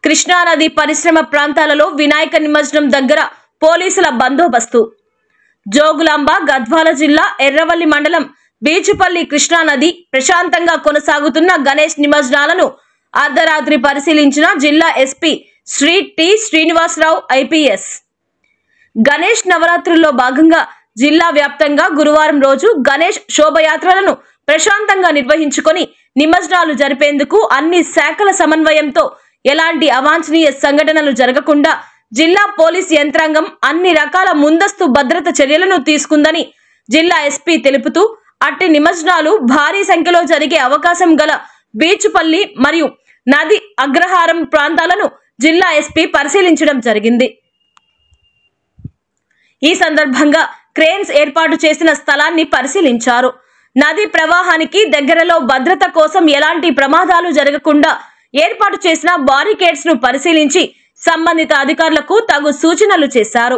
కృష్ణా నది పరిశ్రమ ప్రాంతాలలో వినాయక నిమజ్జనం దగ్గర పోలీసుల బందోబస్తు. జోగులాంబ గద్వాల జిల్లా ఎర్రవల్లి మండలం బీచుపల్లి కృష్ణా నది ప్రశాంతంగా కొనసాగుతున్న గణేష్ నిమజ్జనాలను అర్ధరాత్రి పరిశీలించిన జిల్లా SP Shri T Srinivasarao IPS. Ganesh నవరాత్రుల్లో భాగంగా జిల్లా వ్యాప్తంగా గురువారం రోజు గణేష్ శోభయాత్రలను ప్రశాంతంగా నిర్వహించుకొని నిమజ్జనాలు జరిపేందుకు అన్ని శాఖల సమన్వయంతో ఎలాంటి అవాంఛనీయ సంఘటనలు జరగకుండా జిల్లా పోలీస్ యంత్రాంగం అన్ని రకాల ముందస్తు భద్రత చర్యలను తీసుకుందని జిల్లా ఎస్పీ తెలుపుతూ, అట్టి నిమజ్జనాలు భారీ సంఖ్యలో జరిగే అవకాశం గల బీచుపల్లి మరియు నది అగ్రహారం ప్రాంతాలను జిల్లా ఎస్పీ పరిశీలించడం జరిగింది. ఈ సందర్భంగా క్రేన్స్ ఏర్పాటు చేసిన స్థలాన్ని పరిశీలించారు. నది ప్రవాహానికి దగ్గరలో భద్రత కోసం ఎలాంటి ప్రమాదాలు జరగకుండా ఏర్పాటు చేసిన బారికేడ్స్ ను పరిశీలించి సంబంధిత అధికారులకు తగు సూచనలు చేశారు.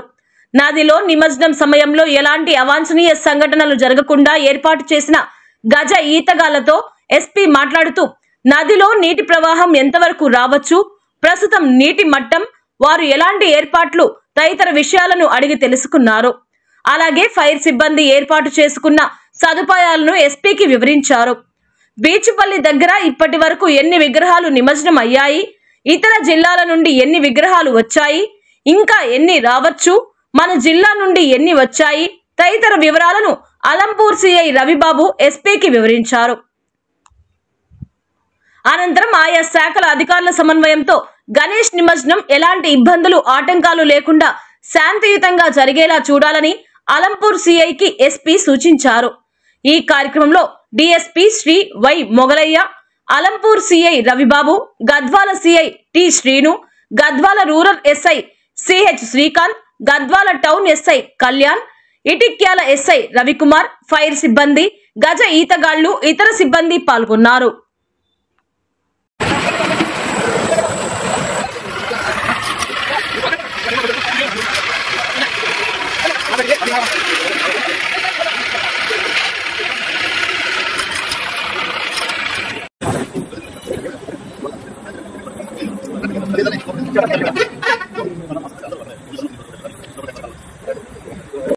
నదిలో నిమజ్జనం సమయంలో ఎలాంటి అవాంఛనీయ సంఘటనలు జరగకుండా ఏర్పాటు చేసిన గజ ఈతగాళ్లతో ఎస్పీ మాట్లాడుతూ, నదిలో నీటి ప్రవాహం ఎంతవరకు రావచ్చు, ప్రస్తుతం నీటి మట్టం, వారు ఎలాంటి ఏర్పాట్లు తదితర విషయాలను అడిగి తెలుసుకున్నారు. అలాగే ఫైర్ సిబ్బంది ఏర్పాటు చేసుకున్న సదుపాయాలను ఎస్పీకి వివరించారు. బీచుపల్లి దగ్గర ఇప్పటి వరకు ఎన్ని విగ్రహాలు నిమజ్జనం అయ్యాయి, ఇతర జిల్లాల నుండి ఎన్ని విగ్రహాలు వచ్చాయి, ఇంకా ఎన్ని రావచ్చు, మన జిల్లా నుండి ఎన్ని వచ్చాయి తదితర వివరాలను అలంపూర్ సిఐ రవిబాబు ఎస్పీకి వివరించారు. అనంతరం ఆయా శాఖల అధికారుల సమన్వయంతో గణేష్ నిమజ్జనం ఎలాంటి ఇబ్బందులు ఆటంకాలు లేకుండా శాంతియుతంగా జరిగేలా చూడాలని అలంపూర్ సిఐకి ఎస్పీ సూచించారు. ఈ కార్యక్రమంలో DSP Shri Y Mogalayya, Alampur CI Ravibabu, Gadwal CI T Srinu, Gadwal rural SI CH Srikanth, Gadwal town SI Kalyan, Itikyala SI Ravikumar, fire సిబ్బంది, గజ ఈతగాళ్లు, ఇతర సిబ్బంది పాల్గొన్నారు. Gracias.